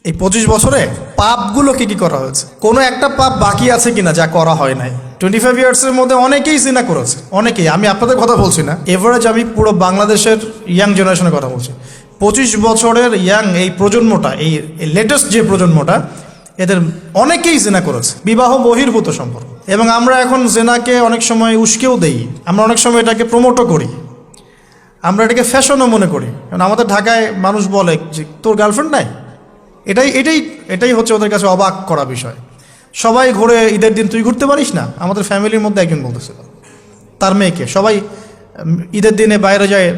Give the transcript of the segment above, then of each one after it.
এই 25 বছরে পাপগুলো কি কি করা হয়েছে, কোনো একটা পাপ বাকি আছে কিনা যা করা হয় নাই? 25 ইয়ার্সের মধ্যে অনেকেই জিনা করেছে, অনেকেই। আমি আপনাদের কথা বলছি না, এভারেজ আমি পুরো বাংলাদেশের ইয়াং জেনারেশনের কথা বলছি। 25 বছরের ইয়াং এই প্রজন্মটা, এই লেটেস্ট যে প্রজন্মটা, এদের অনেকেই জেনা করেছে, বিবাহ বহির্ভূত সম্পর্ক। এবং আমরা এখন জেনাকে অনেক সময় উস্কেও দেই, আমরা অনেক সময় এটাকে প্রমোটও করি, আমরা এটাকে ফ্যাশনও মনে করি। কারণ আমাদের ঢাকায় মানুষ বলে যে তোর গার্লফ্রেন্ড নাই, এটাই এটাই এটাই হচ্ছে ওদের কাছে অবাক করা বিষয়। সবাই ঘুরে, ঈদের দিন তুই ঘুরতে পারিস না? আমাদের ফ্যামিলির মধ্যে একজন বলতেছিল তার মেয়েকে, সবাই ঈদের দিনে বাইরে যায়,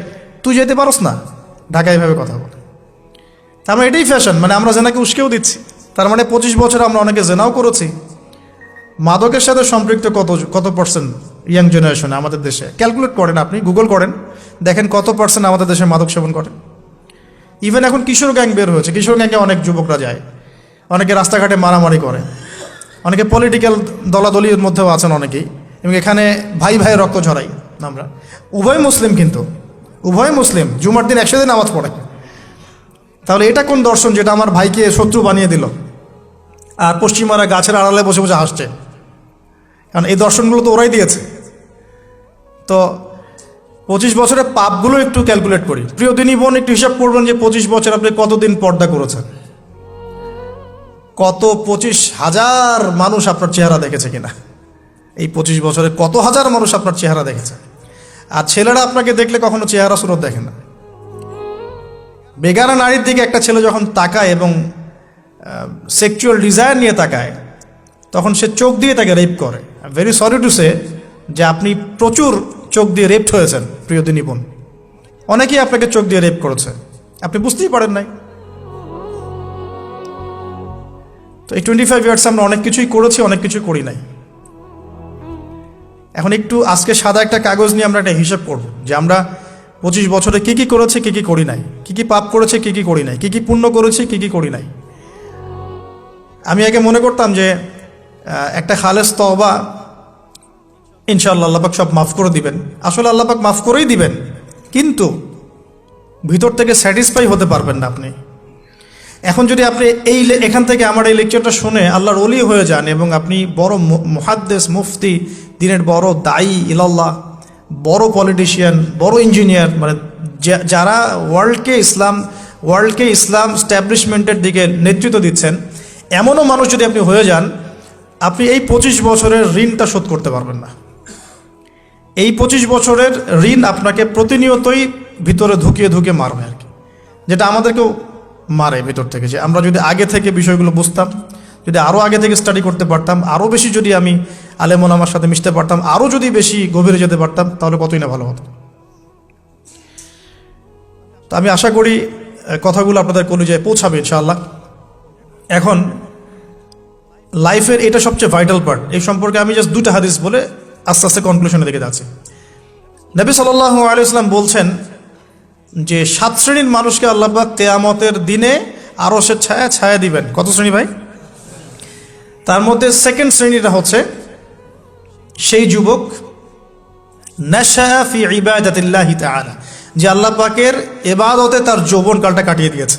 তুই যেতে পারস না? ঢাকায় এভাবে কথা বলে। তার মানে এটাই ফ্যাশন, মানে আমরা জেনাকে উস্কেও দিচ্ছি। তার মানে 25 বছর আমরা অনেকে জেনাও করেছি। মাদকের সাথে সম্পৃক্ত কত পার্সেন্ট ইয়াং জেনারেশনে আমাদের দেশে? ক্যালকুলেট করেন, আপনি গুগল করেন, দেখেন কত পার্সেন্ট আমাদের দেশে মাদক সেবন করে। ইভেন এখন কিশোর গ্যাং বের হয়েছে, কিশোর গ্যাংয়ে অনেক যুবকরা যায়, অনেকে রাস্তাঘাটে মারামারি করে, অনেকে পলিটিক্যাল দলাদলির মধ্যেও আছেন অনেকেই। এবং এখানে ভাই ভাই রক্ত ঝরাই আমরা। উভয় মুসলিম, কিন্তু উভয় মুসলিম, জুমার দিন একসাথে নামাজ পড়ে। তাহলে এটা কোন দর্শন যেটা আমার ভাইকে শত্রু বানিয়ে দিল, আর পশ্চিমারা গাছের আড়ালে বসে বসে হাসছে? কারণ এই দর্শনগুলো তো ওরাই দিয়েছে। তো 25 বছরের পাপগুলো একটু ক্যালকুলেট করি। প্রিয় দিনী বোন, একটু হিসাব করবেন যে 25 বছর আপনি কতদিন পর্দা করেছেন, কত 25,000 মানুষ আপনার চেহারা দেখেছে কিনা, এই 25 বছরে কত হাজার মানুষ আপনার চেহারা দেখেছে। আর ছেলেরা আপনাকে দেখলে কখনো চেহারা সুরত দেখে না। বেগানা নারীর দিকে একটা ছেলে যখন তাকায় এবং সেক্সুয়াল ডিজায়ার নিয়ে তাকায়, তখন সে চোখ দিয়ে তাকে রেপ করে। ভেরি সরি টু সে যে আপনি প্রচুর চোখ দিয়ে রেপড হয়েছেন প্রিয় দিনী বোন। অনেকেই আপনাকে চোখ দিয়ে রেপ করেছে, আপনি বুঝতেই পারেন নাই। তো এই 25 ইয়ার্স আমরা অনেক কিছুই করেছি, অনেক কিছুই করি নাই। এখন একটু আজকে সাদা একটা কাগজ নিয়ে আমরা একটা হিসাব করব যে আমরা 25 বছরে কি কি করেছি, কি কি করি নাই, কি কি পাপ করেছি, কি কি করি নাই, কি কি পুণ্য করেছি, কি কি করি নাই। আমি আগে মনে করতাম যে একটা খালেস তওবা, ইনশাআল্লাহ আল্লাহ পাক সব মাফ করে দিবেন। আসলে আল্লাহ পাক মাফ করেই দিবেন, কিন্তু ভিতর থেকে স্যাটিসফাই হতে পারবেন না আপনি। এখন যদি আপনি এখান থেকে আমার এই লেকচারটা শুনে আল্লাহর ওলি হয়ে যান এবং আপনি বড় মুহাদ্দিস, মুফতি, দিনের বড় দায়ী ইলাল্লাহ, বড় পলিটিশিয়ান, বড় ইঞ্জিনিয়ার, মানে যারা ওয়ার্ল্ডকে ইসলাম স্ট্যাবলিশমেন্টের দিকে নেতৃত্ব দিচ্ছেন, এমনও মানুষ যদি আপনি হয়ে যান, আপনি এই 25 বছরের ঋণটা শোধ করতে পারবেন না। এই 25 বছরের ঋণ আপনাকে প্রতিনিয়তই ভিতরে ধুকিয়ে মারবে আর কি, যেটা আমাদেরকেও মারে ভিতর থেকে। যে আমরা যদি আগে থেকে বিষয়গুলো বুঝতাম, যদি আরও আগে থেকে স্টাডি করতে পারতাম, আরও বেশি যদি আমি আলেম ওলামার সাথে মিশতে পারতাম, আরও যদি বেশি গভীরে যেতে পারতাম, তাহলে কতই না ভালো হতো। তো আমি আশা করি কথাগুলো আপনাদের কলিজায় পৌঁছাবে ইনশাআল্লাহ। এখন লাইফের এটা সবচেয়ে ভাইটাল পার্ট। এই সম্পর্কে আমি জাস্ট 2টা হাদিস বলে আস্তে আস্তে কনক্লুশনের দিকে যাচ্ছি। নবী সাল্লাল্লাহু আলাইহি ওয়াসাল্লাম বলছেন যে 7 শ্রেণীর মানুষকে আল্লাহ পাক কিয়ামতের দিনে আরশের ছায়া দিবেন। কত শ্রেণী ভাই? তার মধ্যে সেকেন্ড শ্রেণীটা হচ্ছে সেই যুবক নাশা ফি ইবাদাতিল্লাহি তাআলা, যে আল্লাহ পাকের ইবাদতে তার যৌবনকালটা কাটিয়ে দিয়েছে।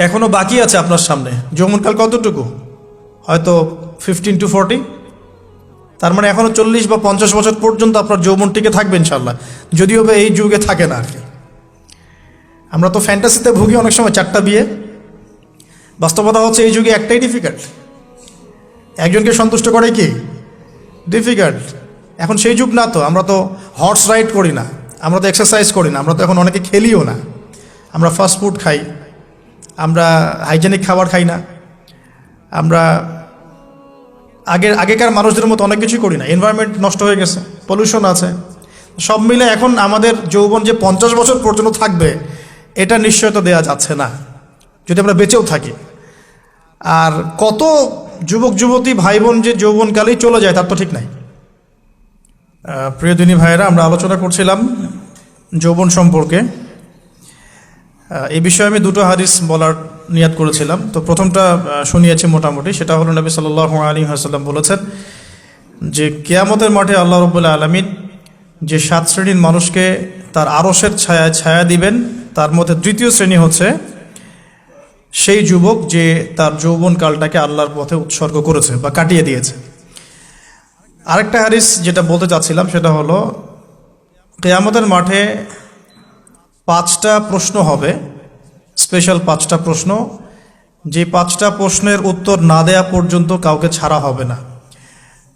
এখনো বাকি আছে আপনার সামনে। যৌবনকাল কতটুকু? হয়তো 15 to 40। তার মানে এখনো 40 বা 50 বছর পর্যন্ত আপনার যৌবন টিকে থাকবে ইনশাআল্লাহ, যদিও বা এই যুগে থাকে না আর কি। আমরা তো ফ্যান্টাসিতে ভুগি অনেক সময়, 4টা বিয়ে। বাস্তবতা হচ্ছে এই যুগে একটাই ডিফিকাল্ট, একজনকে সন্তুষ্ট করে কি ডিফিকাল্ট। এখন সেই যুগ না তো, আমরা তো হর্স রাইড করি না, আমরা তো এক্সারসাইজ করি না, আমরা তো এখন অনেকে খেলিও না, আমরা ফাস্ট ফুড খাই, আমরা হাইজেনিক খাবার খাই না, আমরা আগেকার মানুষদের মতো অনেক কিছুই করি না। এনভায়রনমেন্ট নষ্ট হয়ে গেছে, পলিউশন আছে, সব মিলে এখন আমাদের যৌবন যে 50 বছর পর্যন্ত থাকবে, এটা নিশ্চয়তা দেওয়া যাচ্ছে না যদি আমরা বেঁচেও থাকি। আর কত যুবক যুবতী ভাই বোন যে যৌবনকালেই চলে যায় তার তো ঠিক নাই। প্রিয় দিনী ভাইয়েরা, আমরা আলোচনা করছিলাম যৌবন সম্পর্কে। এই বিষয়ে আমি 2টো হাদিস বলার নিয়াত করেছিলাম। তো প্রথমটা শুনিয়েছি মোটামুটি, সেটা হলো নবী সাল্লাল্লাহু আলাইহি ওয়াসাল্লাম বলেছেন যে কিয়ামতের মাঠে আল্লাহ রাব্বুল আলামিন যে 7 শ্রেণীর মানুষকে তার আরশের ছায়া দিবেন, তার মধ্যে 3য় শ্রেণী হচ্ছে সেই যুবক যে তার যৌবনকালটাকে আল্লাহর পথে উৎসর্গ করেছে বা কাটিয়ে দিয়েছে। আরেকটা হাদিস যেটা বলতে চাচ্ছিলাম সেটা হলো, কিয়ামতের মাঠে 5টা প্রশ্ন হবে, স্পেশাল 5টা প্রশ্ন, যে 5টা প্রশ্নের উত্তর না দেয়া পর্যন্ত কাউকে ছাড়া হবে না।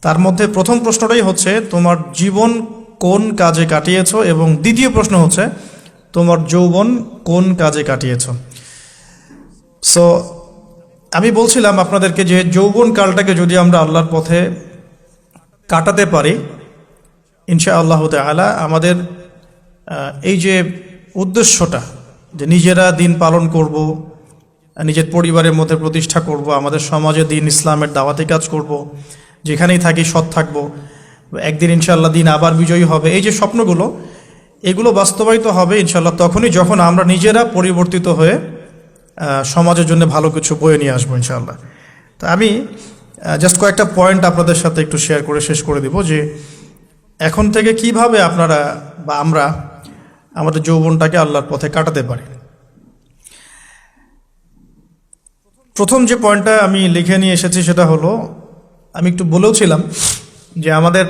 তার মধ্যে প্রথম প্রশ্নটাই হচ্ছে তোমার জীবন কোন কাজে কাটিয়েছো, এবং দ্বিতীয় প্রশ্ন হচ্ছে তোমার যৌবন কোন কাজে কাটিয়েছো। সো আমি বলছিলাম আপনাদেরকে যে যৌবন কালটাকে যদি আমরা আল্লাহর পথে কাটাতে পারি, ইনশাআল্লাহ তাআলা আমাদের এই যে উদ্দেশ্যটা, যে নিজেরা দিন পালন করব, নিজের পরিবারের মধ্যে প্রতিষ্ঠা করব, আমাদের সমাজে দিন ইসলামের দাওয়াতি কাজ করব, যেখানেই থাকি সৎ থাকব, একদিন ইনশাআল্লাহ দিন আবার বিজয়ী হবে, এই যে স্বপ্নগুলো, এগুলো বাস্তবায়িত হবে ইনশাআল্লাহ তখনই যখন আমরা নিজেরা পরিবর্তিত হয়ে সমাজের জন্য ভালো কিছু বয়ে নিয়ে আসবো ইনশাআল্লাহ। তো আমি জাস্ট কয়েকটা পয়েন্ট আপনাদের সাথে একটু শেয়ার করে শেষ করে দিব, যে এখন থেকে কিভাবে আপনারা বা আমরা আমাদের যৌবনটাকে আল্লাহর পথে কাটাতে পারি। প্রথম যে পয়েন্টটা আমি লিখে নিয়ে এসেছি সেটা হলো, আমি একটু বলেওছিলাম যে আমাদের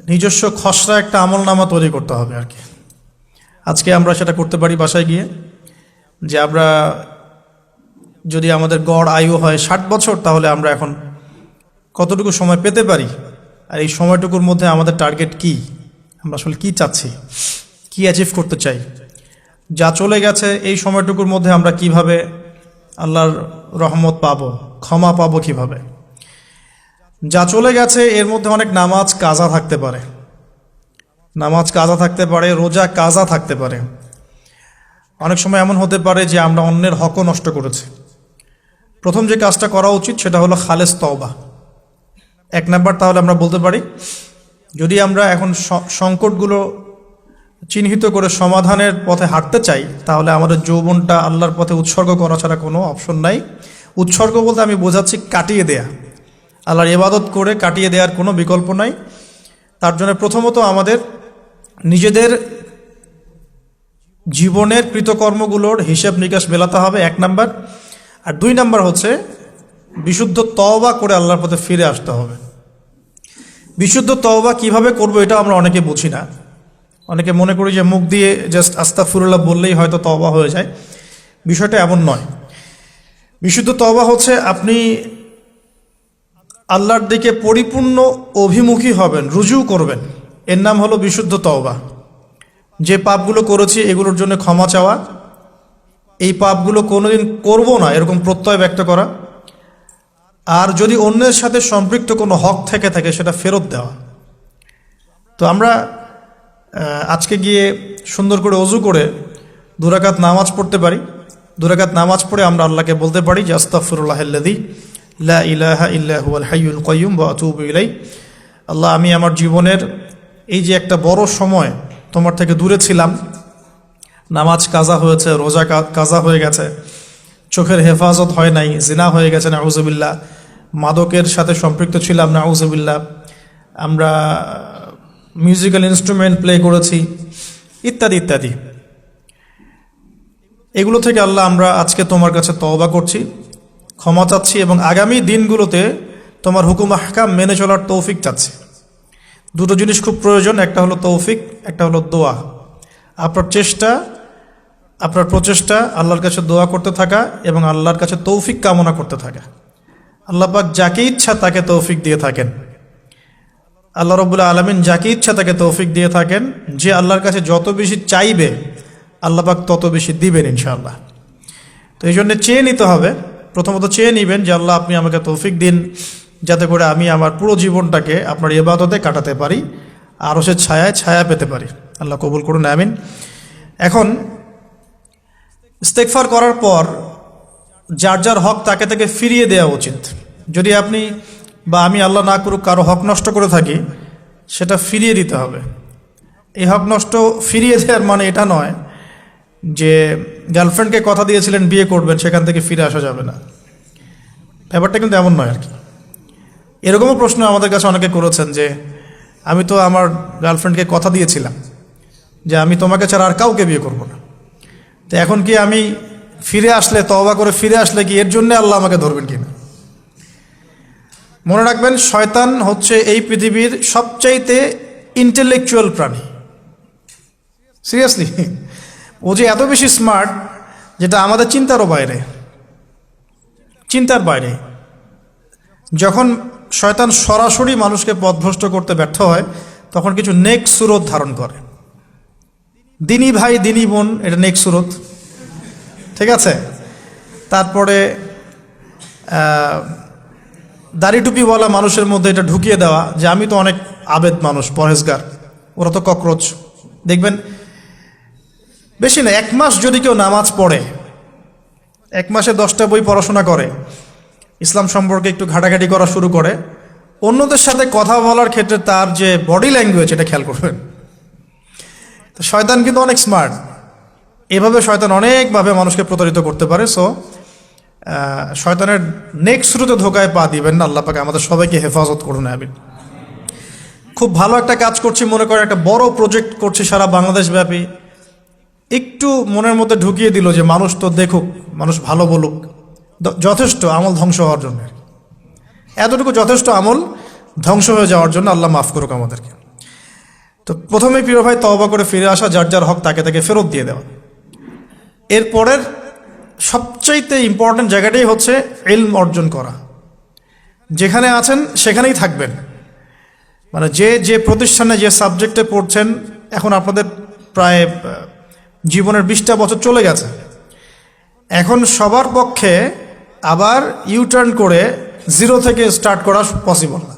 নিজস্ব খসড়া একটা আমলনামা তৈরি করতে হবে আর কি। আজকে আমরা সেটা করতে পারি বাসায় গিয়ে, যে আমরা যদি আমাদের গড় আয়ু হয় 60 বছর, তাহলে আমরা এখন কতটুকু সময় পেতে পারি, আর এই সময়টুকুর মধ্যে আমাদের টার্গেট কি, আমরা আসলে কি চাচ্ছি, কি অ্যাচিভ করতে চাই, যা চলে গেছে এই সময়টুকুর মধ্যে আমরা কিভাবে আল্লাহর রহমত পাবো, ক্ষমা পাবো কিভাবে। যা চলে গেছে এর মধ্যে অনেক নামাজ কাজা থাকতে পারে, নামাজ কাজা থাকতে পারে, রোজা কাজা থাকতে পারে। অনেক সময় এমন হতে পারে যে আমরা অন্যের হকও নষ্ট করেছি। প্রথম যে কাজটা করা উচিত সেটা হলো খালেস তওবা। 1 নাম্বার তাহলে আমরা বলতে পারি, যদি আমরা এখন সংকটগুলো চিহ্নিত করে সমাধানের পথে হাঁটতে চাই, তাহলে আমাদের যৌবনটা আল্লাহর পথে উৎসর্গ করা ছাড়া কোনো অপশন নাই। উৎসর্গ বলতে আমি বোঝাচ্ছি কাটিয়ে দেয়া, আল্লাহর ইবাদত করে কাটিয়ে দেওয়ার কোনো বিকল্প নাই। তার জন্য প্রথমত আমাদের নিজেদের জীবনের কৃতকর্মগুলোর হিসাব নিকাশ মেলাতে হবে, 1 নাম্বার। আর 2 নাম্বার হচ্ছে বিশুদ্ধ তওবা করে আল্লাহর পথে ফিরে আসতে হবে। বিশুদ্ধ তওবা কিভাবে করব এটা আমরা অনেকে বুঝি না। অনেকে মনে করি যে মুখ দিয়ে জাস্ট আস্তাগফিরুল্লাহ বললেই হয়তো তওবা হয়ে যায়। বিষয়টা এমন নয়। বিশুদ্ধ তওবা হচ্ছে আপনি আল্লাহর দিকে পরিপূর্ণ অভিমুখী হবেন, রুজু করবেন, এর নাম হলো বিশুদ্ধ তওবা। যে পাপগুলো করেছি এগুলোর জন্য ক্ষমা চাওয়া, এই পাপগুলো কোনোদিন করব না এরকম প্রত্যয় ব্যক্ত করা, আর যদি অন্যের সাথে সম্পৃক্ত কোনো হক থেকে থাকে সেটা ফেরত দেওয়া। তো আমরা আজকে গিয়ে সুন্দর করে ওযু করে 2 রাকাত নামাজ পড়তে পারি। 2 রাকাত নামাজ পড়ে আমরা আল্লাহকে বলতে পারি যে আস্তাগফিরুল্লাহাল্লাযী লা ইলাহা ইল্লা হুয়াল হাইয়ুল কাইয়্যুম ওয়া আতুবু ইলাইহি। আল্লাহ, আমি আমার জীবনের এই যে একটা বড় সময় তোমার থেকে দূরে ছিলাম, নামাজ কাজা হয়েছে, রোজা কাজা হয়ে গেছে, চোখের হেফাজত হয় নাই, জিনা হয়ে গেছে নাউযুবিল্লাহ, মাদকের সাথে সম্পৃক্ত ছিলাম নাউযুবিল্লাহ, আমরা মিউজিক্যাল ইনস্ট্রুমেন্ট প্লে করেছি, ইত্যাদি ইত্যাদি। এগুলো থেকে আল্লাহ আমরা আজকে তোমার কাছে তওবা করছি, ক্ষমা চাচ্ছি, এবং আগামী দিনগুলোতে তোমার হুকুম আহকাম মেনে চলার তৌফিক চাচ্ছি। 2টো জিনিস খুব প্রয়োজন, একটা হলো তৌফিক, একটা হলো দোয়া। আপনার প্রচেষ্টা আল্লাহর কাছে দোয়া করতে থাকা এবং আল্লাহর কাছে তৌফিক কামনা করতে থাকা। আল্লাহ পাক যাকে ইচ্ছা তাকে তৌফিক দিয়ে থাকেন। আল্লাহ রাব্বুল আলামিন যাকে ইচ্ছা তাকে তৌফিক দিয়ে থাকেন। যে আল্লাহর কাছে যত বেশি চাইবে আল্লাহ পাক তত বেশি দিবেন ইনশাআল্লাহ। তো এই জন্য চেয়ে নিতে হবে, প্রথমত চেয়ে নেবেন যে আল্লাহ আপনি আমাকে তৌফিক দিন, যাতে করে আমি আমার পুরো জীবনটাকে আপনার ইবাদতে কাটাতে পারি, আরও সে ছায়া পেতে পারি। আল্লাহ কবুল করুন, আমিন। এখন ইস্তেগফার করার পর যার যার হক তাকে তাকে ফিরিয়ে দেওয়া উচিত। যদি আপনি বা আমি আল্লাহ না করুক কারো হক নষ্ট করে থাকি, সেটা ফিরিয়ে দিতে হবে। এই হক নষ্ট ফিরিয়ে দেওয়ার মানে এটা নয় যে গার্লফ্রেন্ডকে কথা দিয়েছিলেন বিয়ে করবেন, সেখান থেকে ফিরে আসা যাবে না। ব্যাপারটা কিন্তু এমন নয় আর কি। এরকমও প্রশ্ন আমাদের কাছে অনেকে করেছেন যে আমি তো আমার গার্লফ্রেন্ডকে কথা দিয়েছিলাম যে আমি তোমাকে ছাড়া আর কাউকে বিয়ে করব না, তো এখন কি আমি ফিরে আসলে, তওবা করে ফিরে আসলে কি এর জন্য আল্লাহ আমাকে ধরবেন কিনা? মনে রাখবেন, শয়তান হচ্ছে এই পৃথিবীর সবচাইতে ইন্টেলেকচুয়াল প্রাণী। সিরিয়াসলি, ও যে এত বেশি স্মার্ট যেটা আমাদের চিন্তারও বাইরে, চিন্তার বাইরে। যখন শয়তান সরাসরি মানুষকে পথভ্রষ্ট করতে ব্যর্থ হয়, তখন কিছু নেক সুরত ধারণ করে। দিনী ভাই দিনী বোন, এটা নেক সুরত, ঠিক আছে। তারপরে দাড়ি টুপিওয়ালা মানুষের মধ্যে এটা ঢুকিয়ে দেওয়া যে আমি তো অনেক আবেদ মানুষ, পরহেজগার, ওরা তো ককরোচ। দেখবেন বেশি না, 1 মাস যদি কেউ নামাজ পড়ে, 1 মাসে 10টা বই পড়াশোনা করে, ইসলাম সম্পর্কে একটু ঘাটাঘাটি করা শুরু করে, অন্যদের সাথে কথা বলার ক্ষেত্রে তার যে বডি ল্যাঙ্গুয়েজ, এটা খেয়াল করবেন। তো শয়তান কিন্তু অনেক স্মার্ট, এভাবে শয়তান অনেকভাবে মানুষকে প্রতারিত করতে পারে। সো শয়তানের নেক্সট শুরুতে ধোকায় পা দিবেন না। আল্লাহ পাক আমাদের সবাইকে হেফাজত করুন, আমিন। খুব ভালো একটা কাজ করছি মনে করেন, একটা বড় প্রজেক্ট করছি সারা বাংলাদেশ ব্যাপী, একটু মনের মধ্যে ঢুকিয়ে দিল যে মানুষ তো দেখুক, মানুষ ভালো বলুক, যথেষ্ট আমল ধ্বংস হওয়ার জন্য। এতটুকু যথেষ্ট আমল ধ্বংস হয়ে যাওয়ার জন্য। আল্লাহ মাফ করুক আমাদেরকে। তো প্রথমে প্রিয় ভাই, তওবা করে ফিরে আসা, যার যার হক তাকে তাকে ফেরত দিয়ে দেওয়া। এরপরের সবচাইতে ইম্পর্টেন্ট জায়গাটাই হচ্ছে ইলম অর্জন করা। যেখানে আছেন সেখানেই থাকবেন, মানে যে যে প্রতিষ্ঠানে যে সাবজেক্টে পড়ছেন, এখন আপনাদের প্রায় জীবনের 20টা বছর চলে গেছে। এখন সবার পক্ষে আবার ইউটার্ন করে জিরো থেকে স্টার্ট করা পসিবল না,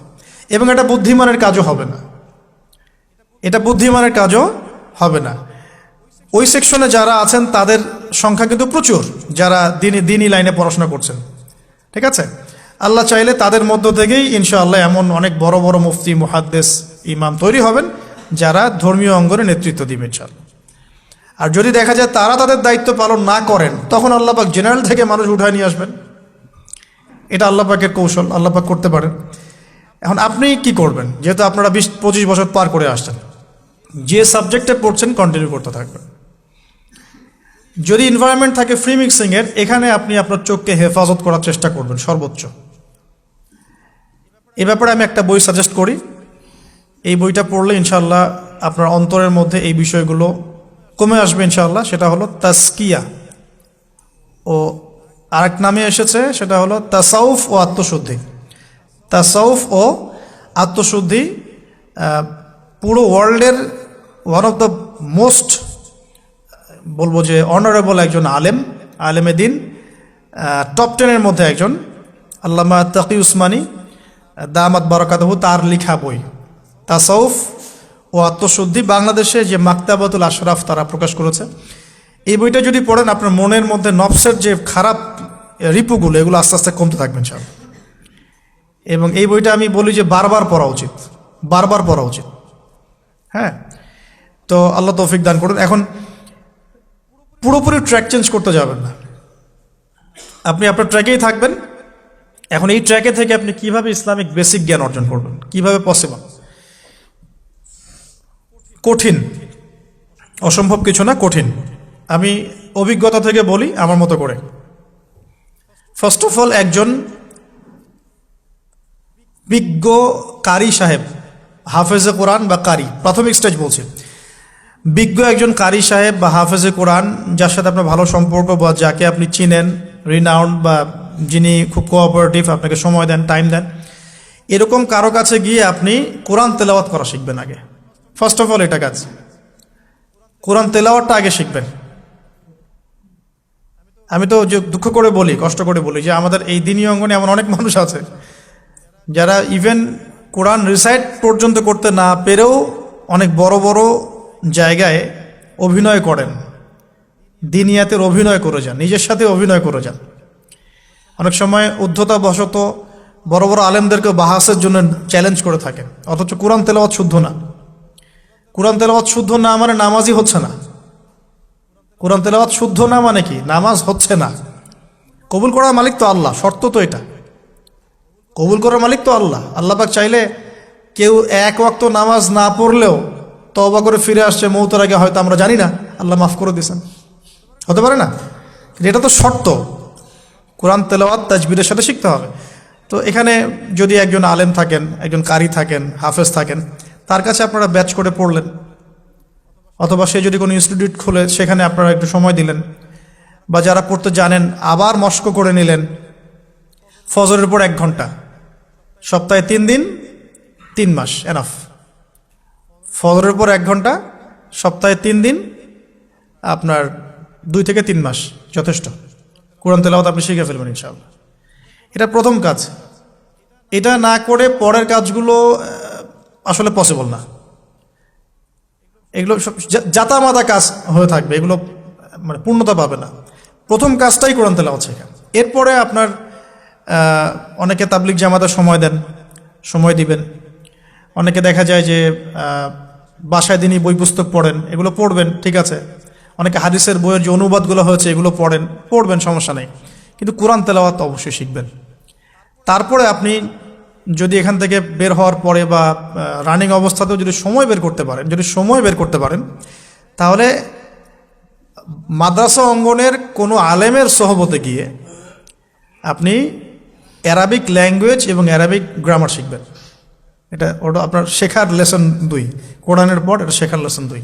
এবং এটা বুদ্ধিমানের কাজও হবে না, এটা বুদ্ধিমানের কাজও হবে না। ওই সেকশনে যারা আছেন তাদের সংখ্যা কিন্তু প্রচুর, যারা দিনী লাইনে পড়াশোনা করছেন, ঠিক আছে। আল্লাহ চাইলে তাদের মধ্য থেকেই ইনশাআল্লাহ এমন অনেক বড় বড় মুফতি, মুহাদ্দিস, ইমাম তৈরি হবেন, যারা ধর্মীয় অঙ্গনে নেতৃত্ব দিবে ইনশাআল্লাহ। আর যদি দেখা যায় তারা তাদের দায়িত্ব পালন না করেন, তখন আল্লাহ পাক জেনারেল থেকে মানুষ উঠায় নিয়ে আসবেন। এটা আল্লাহ পাকের কৌশল, আল্লাহ পাক করতে পারেন। এখন আপনি কি করবেন? যেহেতু আপনারা 20-25 বছর পার করে আসছেন, যে সাবজেক্টে পড়ছেন কন্টিনিউ করতে থাকবেন। যদি এনভায়রনমেন্ট থাকে ফ্রি মিক্সিংয়ের, এখানে আপনি আপনার চোখকে হেফাজত করার চেষ্টা করবেন সর্বোচ্চ। এ ব্যাপারে আমি একটা বই সাজেস্ট করি, এই বইটা পড়লে ইনশাআল্লাহ আপনার অন্তরের মধ্যে এই বিষয়গুলো কমে আসবে ইনশাআল্লাহ। সেটা হলো তাসকিয়া, ও আরেক নামে এসেছে, সেটা হলো তাসাউফ ও আত্মশুদ্ধি। তাসাউফ ও আত্মশুদ্ধি পুরো ওয়ার্ল্ডের ওয়ান অফ দ্য মোস্ট, বলবো যে অনারেবল একজন আলেমে দিন, টপ 10-এর মধ্যে একজন, আল্লামা তাকি উসমানী দামাত বারাকাতুহু, তার লেখা বই তাসাউফ ও আত্মশুদ্ধি। বাংলাদেশে যে মাকতাবাতুল আশরাফ তারা প্রকাশ করেছে। এই বইটা যদি পড়েন, আপনার মনের মধ্যে নফসের যে খারাপ রিপুগুলো, এগুলো আস্তে আস্তে কমতে থাকবেন সব। এবং এই বইটা আমি বলি যে বারবার পড়া উচিত, বারবার পড়া উচিত। হ্যাঁ, তো আল্লাহ তৌফিক দান করুন। এখন পুরোপুরি ট্র্যাক চেঞ্জ করতে যাবেন না, আপনি আপনার ট্র্যাকেই থাকবেন। এখন এই ট্র্যাকে থেকে আপনি কিভাবে ইসলামিক বেসিক জ্ঞান অর্জন করবেন, কিভাবে পসিবল? কঠিন, অসম্ভব কিছু না, কঠিন। আমি অভিজ্ঞতা থেকে বলি আমার মতো করে। ফার্স্ট অফ অল, একজন বিজ্ঞ কারি সাহেব, হাফেজে কোরআন বা কারি, প্রাথমিক স্টেজ বলছি, বিজ্ঞ একজন কারি সাহেব বা হাফেজে কোরআন, যার সাথে আপনার ভালো সম্পর্ক বা যাকে আপনি চিনেন, রিনাউন্ড, বা যিনি খুব কোঅপারেটিভ, আপনাকে সময় দেন, টাইম দেন, এরকম কারো কাছে গিয়ে আপনি কোরআন তেলাওয়াত করা শিখবেন আগে। ফার্স্ট অফ অল এটা কাজ, কোরআন তেলাওয়াতটা আগে শিখবেন। আমি তো যে দুঃখ করে বলি, কষ্ট করে বলি, যে আমাদের এই দিনী অঙ্গনে এমন অনেক মানুষ আছে যারা ইভেন কোরআন রিসাইট পর্যন্ত করতে না পেরেও অনেক বড় বড় জায়গায় অভিনয় করেন, দিনিয়াতের অভিনয় করে যান, নিজের সাথে অভিনয় করে যান। অনেক সময় উদ্ধতা বশত বড় বড় আলেমদেরকে বাহাসের জন্য চ্যালেঞ্জ করে থাকেন, অথচ কোরআন তেলাওয়াত শুদ্ধ না। কোরআন তেলাওয়াত শুদ্ধ না মানে নামাজই হচ্ছে না। কোরআন তেলাওয়াত শুদ্ধ না মানে কি? নামাজ হচ্ছে না। কবুল করার মালিক তো আল্লাহ, শর্ত তো এটা। কবুল করার মালিক তো আল্লাহ। আল্লাহ পাক চাইলে কেউ এক ওয়াক্ত নামাজ না পড়লেও তওবা করে ফিরে আসছে মৌতের আগে, হয়তো আমরা জানি না, আল্লাহ মাফ করে দিয়েছেন, হতে পারে না? এটা তো শর্ত, কোরআন তেলাওয়াত তাজবিদের সাথে শিখতে হবে। তো এখানে যদি একজন আলেম থাকেন, একজন কারি থাকেন, হাফেজ থাকেন, তার কাছে আপনারা ব্যাচ করে পড়লেন, অথবা সে যদি কোনো ইনস্টিটিউট খুলে সেখানে আপনারা একটু সময় দিলেন, বা যারা পড়তে জানেন আবার মস্ক করে নিলেন। ফজরের পর 1 ঘন্টা, সপ্তাহে 3 দিন, 3 মাস এনাফ। ফজরের পর 1 ঘন্টা, সপ্তাহে 3 দিন, আপনার 2 থেকে 3 মাস যথেষ্ট। কোরআন তেলাওয়াত আপনি শিখে ফেলবেন ইনশাআল্লাহ। এটা প্রথম কাজ। এটা না করে পরের কাজগুলো আসলে পসিবল না। এগুলো সব জাতামাতা কাজ হয়ে থাকবে, এগুলো মানে পূর্ণতা পাবে না। প্রথম কাজটাই কোরআন তেলাওয়াত শেখা। এরপরে আপনার অনেকে তাবলিগ জামাতে সময় দেন, সময় দিবেন। অনেকে দেখা যায় যে বাসায় দিনই বই পুস্তক পড়েন, এগুলো পড়বেন, ঠিক আছে। অনেকে হাদিসের বইয়ের যে অনুবাদগুলো হয়েছে এগুলো পড়বেন, সমস্যা নেই। কিন্তু কোরআন তেলাওয়াত অবশ্যই শিখবেন। তারপরে আপনি যদি এখান থেকে বের হওয়ার পরে বা রানিং অবস্থাতেও যদি সময় বের করতে পারেন, তাহলে মাদ্রাসা অঙ্গনের কোনো আলেমের সহবতে গিয়ে আপনি অ্যারাবিক ল্যাঙ্গুয়েজ এবং অ্যারাবিক গ্রামার শিখবেন। ওটা আপনার শেখার লেসন 2, কোরআনের পর এটা শেখার লেসন 2।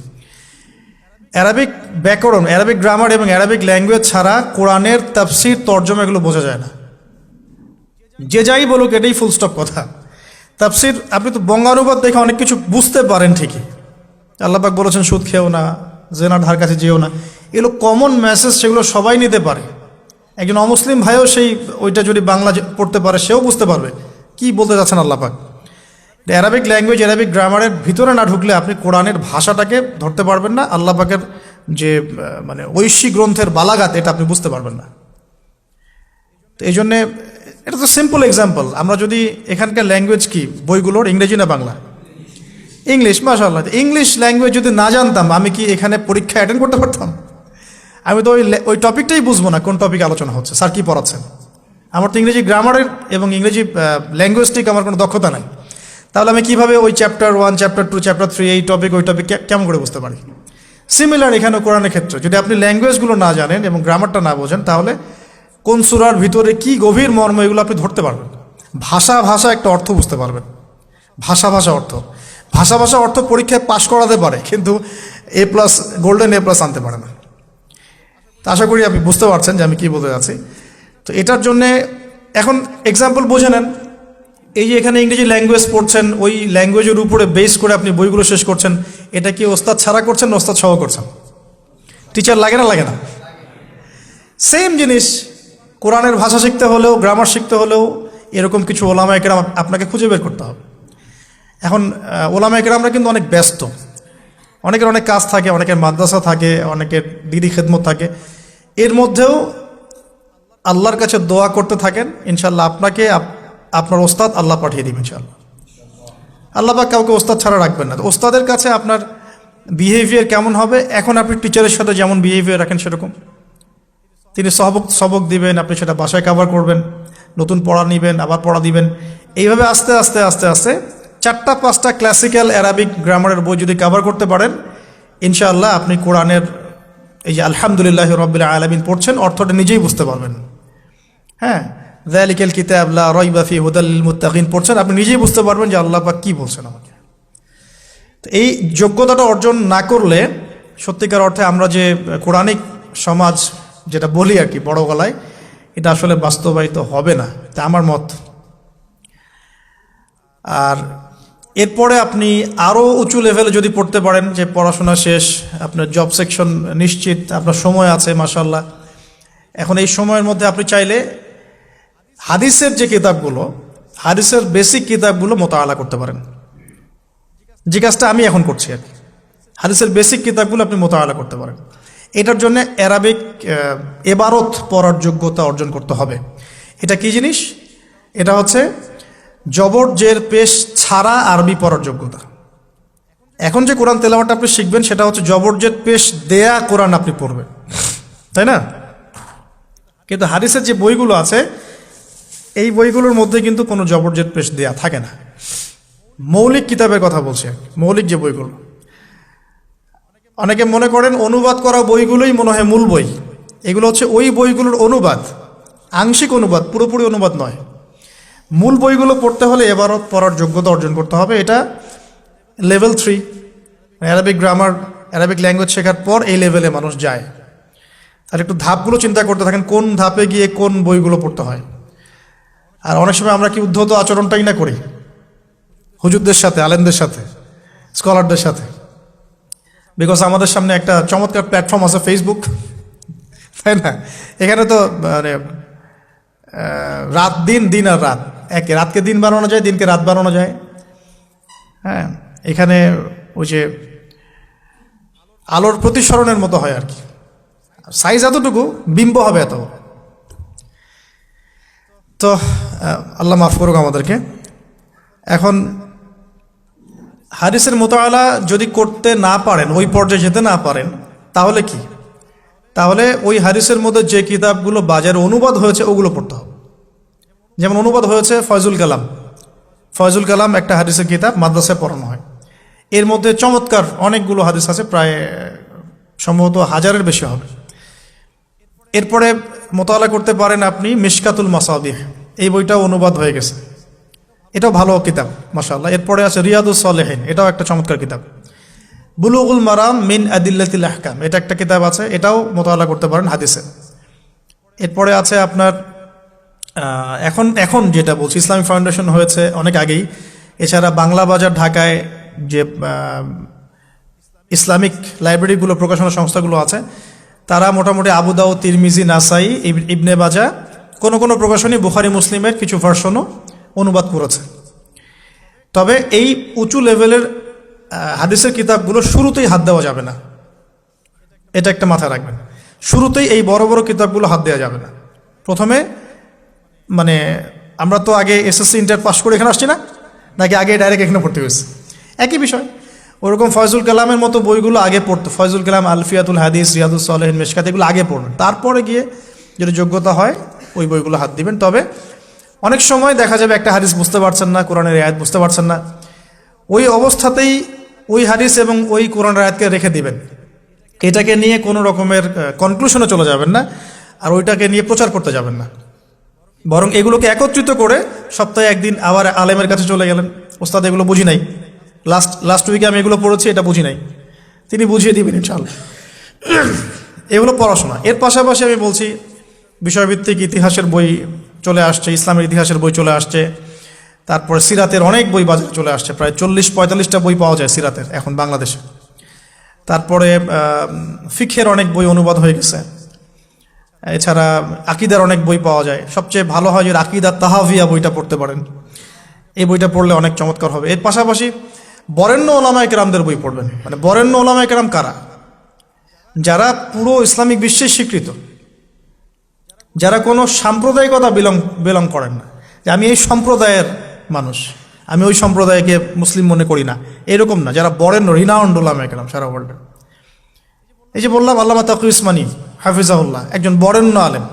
অ্যারাবিক ব্যাকরণ, অ্যারাবিক গ্রামার এবং অ্যারাবিক ল্যাঙ্গুয়েজ ছাড়া কোরআনের তাফসির তর্জমা এগুলো বোঝা যায় না। যে যাই বলুক এটাই ফুল স্টপ কথা। তাফসির আপনি তো বঙ্গানুবাদ দেখে অনেক কিছু বুঝতে পারেন ঠিকই। আল্লাহ পাক বলেছেন সুদ খেও না, জেনার ধার কাছে যেও না, এগুলো কমন মেসেজ, সেগুলো সবাই নিতে পারে। একজন অমুসলিম ভাইও ওইটা যদি বাংলা পড়তে পারে সেও বুঝতে পারবে কি বলতে যাচ্ছেন আল্লাহ পাক। অ্যারাবিক ল্যাঙ্গুয়েজ, অ্যারাবিক গ্রামারের ভিতরে না ঢুকলে আপনি কোরআনের ভাষাটাকে ধরতে পারবেন না। আল্লাহ পাকের যে মানে ঐশী গ্রন্থের বালাগাত, এটা আপনি বুঝতে পারবেন না। তো এই জন্যে এটা তো সিম্পল এক্সাম্পল। আমরা যদি এখানকার ল্যাঙ্গুয়েজ কি বইগুলোর, ইংরেজি না বাংলা? ইংলিশ। মাশাআল্লাহ, ইংলিশ ল্যাঙ্গুয়েজ যদি না জানতাম আমি কি এখানে পরীক্ষা অ্যাটেন্ড করতে পারতাম? আমি তো ওই টপিকটাই বুঝবো না, কোন টপিক আলোচনা হচ্ছে, স্যার কি পড়াচ্ছেন। আমার তো ইংরেজি গ্রামারের এবং ইংরেজি ল্যাঙ্গুয়েজটিক আমার কোনো দক্ষতা নাই। তাহলে আমি কিভাবে ওই চ্যাপ্টার 1, চ্যাপ্টার 2, চ্যাপ্টার 3, এই টপিক ওই টপিক কেমন করে বুঝতে পারি? সিমিলার এখানে কোরআনের ক্ষেত্রে যদি আপনি ল্যাঙ্গুয়েজগুলো না জানেন এবং গ্রামারটা না বোঝেন, তাহলে কোন সূরার ভিতরে কি গভীর মর্ম এগুলো আপনি ধরতে পারবেন। ভাষা একটা অর্থ বুঝতে পারবেন। ভাষা অর্থ পরীক্ষায় পাশ করাতে পারে, কিন্তু A+, গোল্ডেন A+ আনতে পারে না। তো আশা করি আপনি বুঝতে পারছেন যে আমি কি বলতে যাচ্ছি। তো এটার জন্যে এখন এক্সাম্পল বুঝে নেন। এই যে এখানে ইংরেজি ল্যাঙ্গুয়েজ পড়ছেন, ওই ল্যাঙ্গুয়েজের উপরে বেস করে আপনি বইগুলো শেষ করছেন, এটা কি ওস্তাদ ছাড়া করছেন না ওস্তাদ সহ করছেন? টিচার লাগে না? সেম জিনিস কোরআনের ভাষা শিখতে হলেও, গ্রামার শিখতে হলেও এরকম কিছু ওলামায়ে কেরাম আপনাকে খুঁজে বের করতে হবে। এখন ওলামায়ে কেরামরা কিন্তু অনেক ব্যস্ত, অনেকের অনেক কাজ থাকে, অনেকের মাদ্রাসা থাকে, অনেকের দিদি খেদমত থাকে। এর মধ্যেও আল্লাহর কাছে দোয়া করতে থাকেন, ইনশাল্লাহ আপনাকে আপনার ওস্তাদ আল্লাহ পাঠিয়ে দিবেন ইনশাআল্লাহ। আল্লাহ পাক কাউকে ওস্তাদ ছাড়া রাখবেন না। ওস্তাদের কাছে আপনার বিহেভিয়ার কেমন হবে, এখন আপনি টিচারের সাথে যেমন বিহেভিয়ার রাখেন সেরকম তিনি সবক দিবেন, আপনি সেটা বাসায় কভার করবেন, নতুন পড়া নেবেন, আবার পড়া দিবেন। এইভাবে আস্তে আস্তে 4-5টা ক্লাসিক্যাল অ্যারাবিক গ্রামারের বই যদি কভার করতে পারেন, ইনশাআল্লাহ আপনি কোরআনের এই যে আলহামদুলিল্লাহি রাব্বিল আলামিন পড়ছেন, অর্থটা নিজেই বুঝতে পারবেন। হ্যাঁ, যালিকাল কিতাব লা রাইবা ফিহি হুদাল লিল মুত্তাকিন পড়ছেন, আপনি নিজেই বুঝতে পারবেন যে আল্লাহ পাক কি বলছেন আমাকে। তো এই যোগ্যতাটা অর্জন না করলে সত্যিকার অর্থে আমরা যে কোরআনিক সমাজ যেটা বলি আর কি বড় গলায়, এটা আসলে বাস্তবায়িত হবে না, তা আমার মত। আর এরপরে আপনি আরও উঁচু লেভেলে যদি পড়তে পারেন, যে পড়াশোনা শেষ, আপনার জব সেকশন নিশ্চিত, আপনার সময় আছে মাশাআল্লাহ, এখন এই সময়ের মধ্যে আপনি চাইলে হাদিসের যে কিতাবগুলো, হাদিসের বেসিক কিতাবগুলো মোতাআলা করতে পারেন। যে কাজটা আমি এখন করছি আর কি, হাদিসের বেসিক কিতাবগুলো আপনি মোতাআলা করতে পারেন। এটার জন্য অ্যারাবিক এবারত পড়ার যোগ্যতা অর্জন করতে হবে। এটা কি জিনিস? এটা হচ্ছে জবর জের পেশ ছাড়া আরবি পড়ার যোগ্যতা। এখন যে কোরআন তেলাওয়াতটা আপনি শিখবেন সেটা হচ্ছে জবর জের পেশ দেয়া কোরআন আপনি পড়বেন, তাই না? কিন্তু হাদিসের যে বইগুলো আছে এই বইগুলোর মধ্যে কিন্তু কোনো জবর জের পেশ দেয়া থাকে না। মৌলিক কিতাবের কথা বলছে, মৌলিক যে বইগুলো। অনেকে মনে করেন অনুবাদ করা বইগুলোই মনে হয় মূল বই, এগুলো হচ্ছে ওই বইগুলোর অনুবাদ, আংশিক অনুবাদ, পুরোপুরি অনুবাদ নয়। মূল বইগুলো পড়তে হলে এবারত পড়ার যোগ্যতা অর্জন করতে হবে। এটা level 3, Arabic grammar, Arabic language শেখার পর এই লেভেলে মানুষ যায়। আর একটু ধাপগুলো চিন্তা করতে থাকেন, কোন ধাপে গিয়ে কোন বইগুলো পড়তে হয়। আর অনেক সময় আমরা কি উদ্ধত আচরণটাই না করি হুজুরদের সাথে, আলেমদের সাথে, স্কলারদের সাথে। বিকজ আমাদের সামনে একটা চমৎকার প্ল্যাটফর্ম আছে ফেসবুক, তাই না? এখানে তো মানে রাত দিন, দিন আর রাত একে, রাতকে দিন বানানো যায়, দিনকে রাত বানানো যায়। হ্যাঁ, এখানে ওই যে আলোর প্রতিসরণের মতো হয় আর কি, সাইজ এতটুকু, বিম্ব হবে এত। তো আল্লাহ মাফ করুক আমাদেরকে। এখন হাদিসের মোতালা যদি করতে না পারেন, ওই পর্যায়ে যেতে না পারেন, তাহলে কি? তাহলে ওই হাদিসের মধ্যে যে কিতাবগুলো বাজারে অনুবাদ হয়েছে ওগুলো পড়তে হবে। যেমন অনুবাদ হয়েছে ফয়জুল কালাম। ফয়জুল কালাম একটা হাদিসের কিতাব, মাদ্রাসায় পড়ানো হয়। এর মধ্যে চমৎকার অনেকগুলো হাদিস আছে, প্রায় সম্ভবত 1000-এর বেশি হবে। এরপরে মোতালা করতে পারেন আপনি মিশকাতুল মাসাবিহ, এই বইটাও অনুবাদ হয়ে গেছে, এটাও ভালো কিতাব মাশাআল্লাহ। এরপরে আছে রিয়াদুস সালেহিন, এটাও একটা চমৎকার কিতাব। বুলুগুল মারাম মিন আদিল্লাতিল আহকাম, এটা একটা কিতাব আছে, এটাও মোতালা করতে পারেন হাদিসে। এরপরে আছে আপনার এখন যেটা বলছি, ইসলামিক ফাউন্ডেশন হয়েছে অনেক আগেই। এছাড়া বাংলা বাজার ঢাকায় যে ইসলামিক লাইব্রেরিগুলো, প্রকাশনা সংস্থাগুলো আছে, তারা মোটামুটি আবু দাউদ, তিরমিজি, নাসাই, ইবনে বাজা, কোনো প্রকাশনী বুখারী মুসলিমের কিছু ভার্সনও অনুবাদ করেছে। তবে এই উঁচু লেভেলের হাদিসের কিতাবগুলো শুরুতেই হাত দেওয়া যাবে না, এটা একটা মাথায় রাখবেন। শুরুতেই এই বড় বড় কিতাবগুলো হাত দেওয়া যাবে না। প্রথমে মানে আমরা তো আগে এসএসসি ইন্টার পাস করে এখানে আসছি না, নাকি আগে ডাইরেক্ট এখানে পড়তে হয়েছে? একই বিষয়। ওরকম ফয়জুল কালামের মতো বইগুলো আগে পড়তে, ফয়জুল কালাম, আলফিয়াতুল হাদিস, রিয়াদুস সালেহিন, মিশকাত, এগুলো আগে পড়বেন। তারপরে গিয়ে যদি যোগ্যতা হয় ওই বইগুলো হাত দিবেন। তবে অনেক সময় দেখা যাবে একটা হাদিস বুঝতে পারছেন না, কোরআনের আয়াত বুঝতে পারছেন না, ওই অবস্থাতেই ওই হাদিস এবং ওই কোরআনের আয়াতকে রেখে দিবেন। এটাকে নিয়ে কোনো রকমের কনক্লুশনে চলে যাবেন না, আর ওইটাকে নিয়ে প্রচার করতে যাবেন না। বরং এগুলোকে একত্রিত করে সপ্তাহে একদিন আবার আলেমের কাছে চলে গেলেন, ওস্তাদ এগুলো বুঝি নাই, লাস্ট উইকে আমি এগুলো পড়েছি, এটা বুঝি নাই, তিনি বুঝিয়ে দিবেন ইনশাআল্লাহ। এগুলো পড়াশোনা। এর পাশাপাশি আমি বলছি বিষয়ভিত্তিক ইতিহাসের বই চলে আসছে, ইসলামের ইতিহাসের বই চলে আসছে। তারপরে সিরাতের অনেক বই বাজারে চলে আসছে, প্রায় 40-45টা বই পাওয়া যায় সিরাতের এখন বাংলাদেশে। তারপরে ফিকহের অনেক বই অনুবাদ হয়ে গেছে। এছাড়া আকিদার অনেক বই পাওয়া যায়। সবচেয়ে ভালো হয় যে আকিদা তাহাভিয়া বইটা পড়তে পারেন, এই বইটা পড়লে অনেক চমৎকার হবে। এর পাশাপাশি বরেণ্য ওলামায়ে কেরামদের বই পড়বেন। মানে বরেণ্য ওলামায়ে কেরাম কারা? যারা পুরো ইসলামিক বিশ্বে স্বীকৃত, যারা কোনো সাম্প্রদায়িকতা বিলং করেন না, যে আমি এই সম্প্রদায়ের মানুষ, আমি ওই সম্প্রদায়কে মুসলিম মনে করি না, এরকম না। যারা বরেণ্য, রিনাউন্ড ওলামায়ে কেরাম সারা ওয়ার্ল্ডে। এই যে বললাম আল্লামা তাকি উসমানী হাফিজাহুল্লাহ, একজন বরেণ্য আলেম,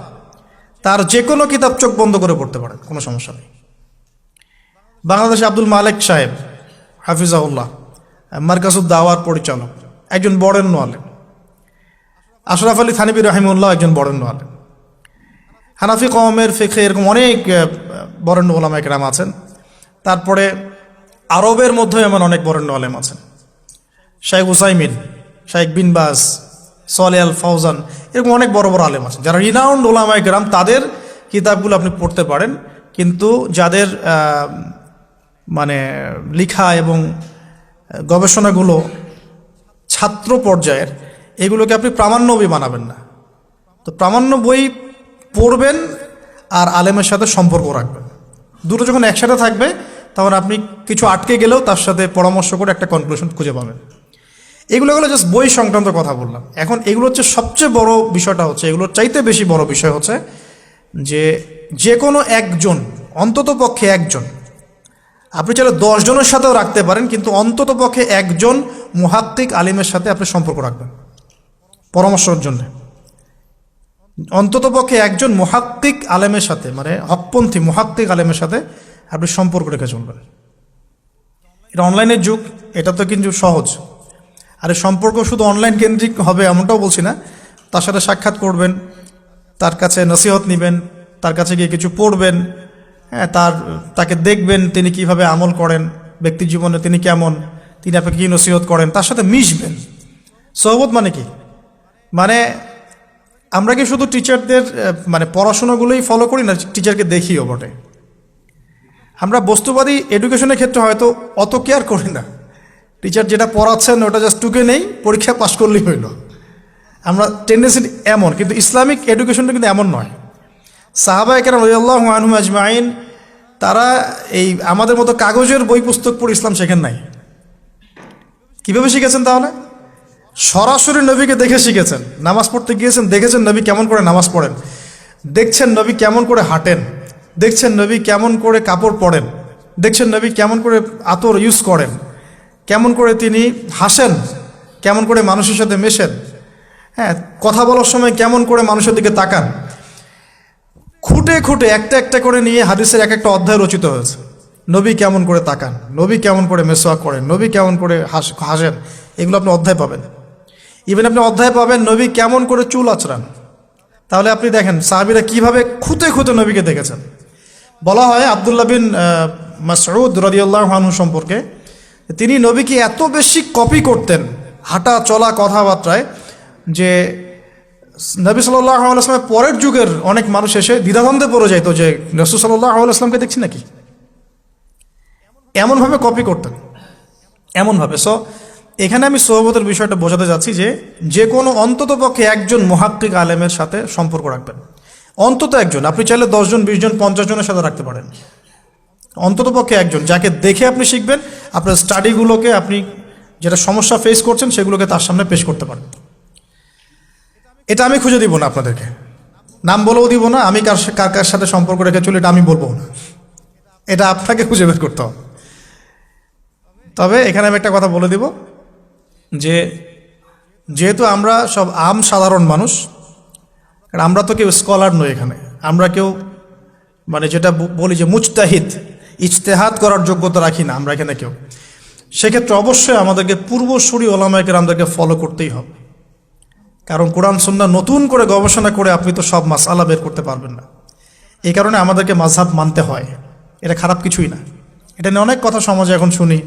তার যে কোনো কিতাব চোখ বন্ধ করে পড়তে পারেন, কোনো সমস্যা নেই। বাংলাদেশে আব্দুল মালেক সাহেব হাফিজাহুল্লাহ, মারকাজুদ দাওয়ার পরিচালক, একজন বরেণ্য আলেম। আশরাফ আলী থানভী রাহিমাহুল্লাহ একজন বরেণ্য আলেম। হানাফি কওমের ফিকহে এরকম অনেক বরেণ্য ওলামায়ে কেরাম আছেন। তারপরে আরবের মধ্যে এমন অনেক বরেণ্য আলেম আছেন, শাইখ উসাইমিন, শাইখ বিন বাজ, সালেহ আল ফাওজান, এরকম অনেক বড় বড় আলেম আছেন যারা রিনাউন্ড ওলামায়ে কেরাম। তাদের কিতাবগুলো আপনি পড়তে পারেন, কিন্তু যাদের মানে লিখা এবং গবেষণাগুলো ছাত্র পর্যায়ের, এগুলোকে আপনি প্রামাণ্য বই বানাবেন না। তো প্রামাণ্য বই পড়বেন আর আলেমের সাথে সম্পর্ক রাখবেন। দুটো যখন একসাথে থাকবে তখন আপনি কিছু আটকে গেলেও তার সাথে পরামর্শ করে একটা কনক্লুশন খুঁজে পাবেন। এগুলো জাস্ট বই সংক্রান্ত কথা বললাম। এখন এগুলো হচ্ছে সবচেয়ে বড় বিষয়টা হচ্ছে, এগুলোর চাইতে বেশি বড় বিষয় হচ্ছে যে কোনো একজন, অন্তত পক্ষে একজন, আপনি চাইলে 10 জনের সাথেও রাখতে পারেন, কিন্তু অন্তত পক্ষে একজন মুহাক্কিক আলিমের সাথে আপনি সম্পর্ক রাখবেন পরামর্শের জন্য। অন্তত পক্ষে একজন মুহাক্কিক আলেমের সাথে, মানে হকপন্থী মুহাক্কিক আলেমের সাথে আপনি সম্পর্ক রেখে চলবেন। এটা অনলাইনের যুগ, এটা তো কিন্তু সহজ। আর এই সম্পর্ক শুধু অনলাইন কেন্দ্রিক হবে এমনটাও বলছি না, তার সাথে সাক্ষাৎ করবেন, তার কাছে নসিহত নেবেন, তার কাছে গিয়ে কিছু পড়বেন, হ্যাঁ, তাকে দেখবেন তিনি কিভাবে আমল করেন, ব্যক্তি জীবনে তিনি কেমন, তিনি আপনাকে কী নসিহত করেন, তার সাথে মিশবেন। সোহবত মানে কি? মানে আমরা কি শুধু টিচারদের মানে পড়াশোনাগুলোই ফলো করি না, টিচারকে দেখিও বটে। আমরা বস্তুবাদী এডুকেশনের ক্ষেত্রে হয়তো অত কেয়ার করি না, টিচার যেটা পড়াচ্ছেন ওটা জাস্ট টুকে নেই, পরীক্ষা পাশ করলেই হইল। আমরা টেন্ডেন্সি এমন, কিন্তু ইসলামিক এডুকেশনটা কিন্তু এমন নয়। সাহাবা একরাম রাদিয়াল্লাহু আনহুম আজমাইন তারা এই আমাদের মতো কাগজের বই পুস্তক পড়ে ইসলাম শেখেন নাই। কীভাবে শিখেছেন তাহলে? সরাসরি নবীকে দেখে শিখেছেন। নামাজ পড়তে গিয়েছেন, দেখেছেন নবী কেমন করে নামাজ পড়েন, দেখছেন নবী কেমন করে হাঁটেন, দেখছেন নবী কেমন করে কাপড় পরেন, দেখছেন নবী কেমন করে আতর ইউজ করেন, কেমন করে তিনি হাসেন, কেমন করে মানুষের সাথে মেশেন, হ্যাঁ, কথা বলার সময় কেমন করে মানুষের দিকে তাকান। খুঁটে খুঁটে একটা একটা করে নিয়ে হাদিসের এক একটা অধ্যায় রচিত হয়েছে। নবী কেমন করে তাকান, নবী কেমন করে মেসওয়াক করেন, নবী কেমন করে হাসেন, এগুলো আপনি অধ্যায় পাবেন। ইভেন আপনি অধ্যায় পাবেন নবী কেমন করে চুল আঁচড়ান। তাহলে আপনি দেখেন সাহাবীরা কিভাবে খুঁতে খুঁতে নবীকে দেখেছেন। বলা হয় আব্দুল্লাহ বিন মাসউদ রাদিয়াল্লাহু আনহু সম্পর্কে, তিনি নবীকে এত বেশি কপি করতেন হাঁটা চলা কথাবার্তায় যে নবী সাল্লাল্লাহু আলাইহি ওয়াসাল্লামের পরের যুগের অনেক মানুষ এসে দ্বিধাদ্বন্দ্বে পড়ে যাইতো যে রাসূল সাল্লাল্লাহু আলাইহি ওয়াসাল্লামকে দেখছি নাকি। এমনভাবে কপি করতেন, এমনভাবে। সো এখানে আমি সোহবতের বিষয়টা বোঝাতে যাচ্ছি যে যে কোনো অন্ততপক্ষে একজন মুহাক্কিক আলেমের সাথে সম্পর্ক রাখবেন, অন্তত একজন। আপনি চাইলে 10 জন 20 জন 50 জনের সাথে রাখতে পারেন, অন্ততপক্ষে একজন যাকে দেখে আপনি শিখবেন, আপনার স্টাডিগুলোকে আপনি যেটা সমস্যা ফেস করছেন সেগুলোকে তার সামনে পেশ করতে পারেন। এটা আমি খুঁজে দিব না আপনাদেরকে, নাম বলেও দিব না, আমি কার কার সাথে সম্পর্ক রেখে চলি এটা আমি বলবো না, এটা আপনাকে খুঁজে বের করতে হবে। তবে এখানে আমি একটা কথা বলে দিব যে যেহেতু আমরা সব সাধারণ মানুষ, কারণ আমরা তো কেউ স্কলার নই, এখানে আমরা কেউ মানে যেটা বলি যে মুজতাহিদ, ইজতেহাদ করার যোগ্যতা রাখি না আমরা এখানে কেউ। সেক্ষেত্রে অবশ্যই আমাদেরকে পূর্বসূরি ওলামায়ে কেরামদেরকে ফলো করতেই হবে, কারণ কোরআন সুন্নাহ নতুন করে গবেষণা করে আপনি তো সব মাসআলা বের করতে পারবেন না। এই কারণে আমাদেরকে মাযহাব মানতে হয়, এটা খারাপ কিছুই না। এটা নিয়ে অনেক কথা সমাজে এখন শুনি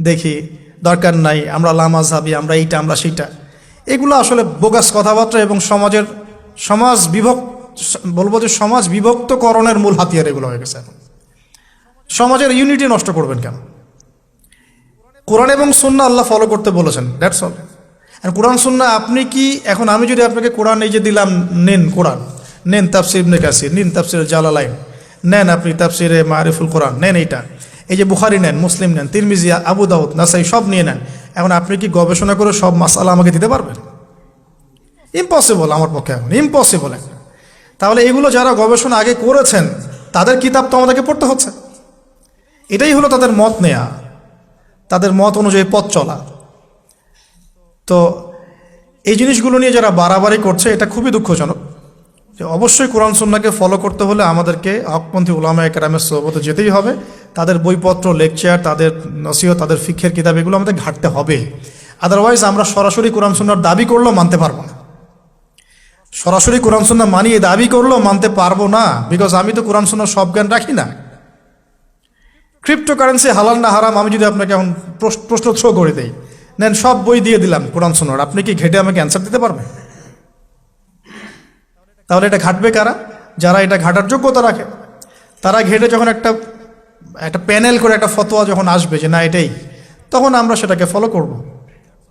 দেখি, দরকার নাই, আমরা লা মাযহাবি, আমরা এইটা আমরা সেইটা, এগুলো আসলে বোগাস কথাবার্তা এবং সমাজ বিভক্তকরণের মূল হাতিয়ার এগুলো হয়ে গেছে। এখন সমাজের ইউনিটি নষ্ট করবেন কেন? কোরআন এবং সুন্নাহ আল্লাহ ফলো করতে বলেছেন, দ্যাটস অল। আর কোরআন সুন্নাহ আপনি কি, এখন আমি যদি আপনাকে কোরআন এই যে দিলাম, নেন কোরআন, নেন তাফসির ইবনে কাসির, নেন তাফসির জালালাইন, নেন আপনি তাফসিরে মারিফুল কোরআন, নেন এইটা, এই যে বুখারী নেন, মুসলিম নেন, তিরমিজি, আবু দাউদ, নাসাই সব নিয়ে নেন। এখন আপনি কি গবেষণা করে সব মাসআলা আমাকে দিতে পারবেন? ইম্পসিবল আমার পক্ষে, এখন ইম্পসিবল। তাহলে এগুলো যারা গবেষণা আগে করেছেন তাদের কিতাব তো আমাদেরকে পড়তে হচ্ছে। এটাই হলো তাদের মত নেয়া, তাদের মত অনুযায়ী পথ চলা। তো এই জিনিসগুলো নিয়ে যারা বাড়াবাড়ি করছে এটা খুবই দুঃখজনক। যে অবশ্যই কোরআন সুন্নাহকে ফলো করতে হলে আমাদেরকে হকপন্থী উলামায়ে কেরামের সোহবতে যেতেই হবে, তাদের বইপত্র, লেকচার, তাদের নসিহত, তাদের ফিকহের কিতাব, এগুলো আমাদের ঘাটতে হবে। আদারওয়াইজ আমরা সরাসরি কোরআন সুন্নাহর দাবি করলেও মানতে পারবো না, সরাসরি কোরআন সুন্নাহ মানিয়ে দাবি করলেও মানতে পারবো না, বিকজ আমি তো কোরআন সুন্নাহর সব জ্ঞান রাখি না। ক্রিপ্টোকারেন্সি হালাল না হারাম আমি যদি আপনাকে এখন প্রশ্ন থ্রো করে দেই, নেন সব বই দিয়ে দিলাম কোরআন সুন্নাহর, আপনি কি ঘেটে আমাকে অ্যান্সার দিতে পারবেন? তাহলে এটা ঘাটবে কারা? যারা এটা ঘাটার যোগ্যতা রাখে। তারা ঘেটে যখন একটা প্যানেল করে একটা ফতোয়া যখন আসবে যে না এটাই, তখন আমরা সেটাকে ফলো করব,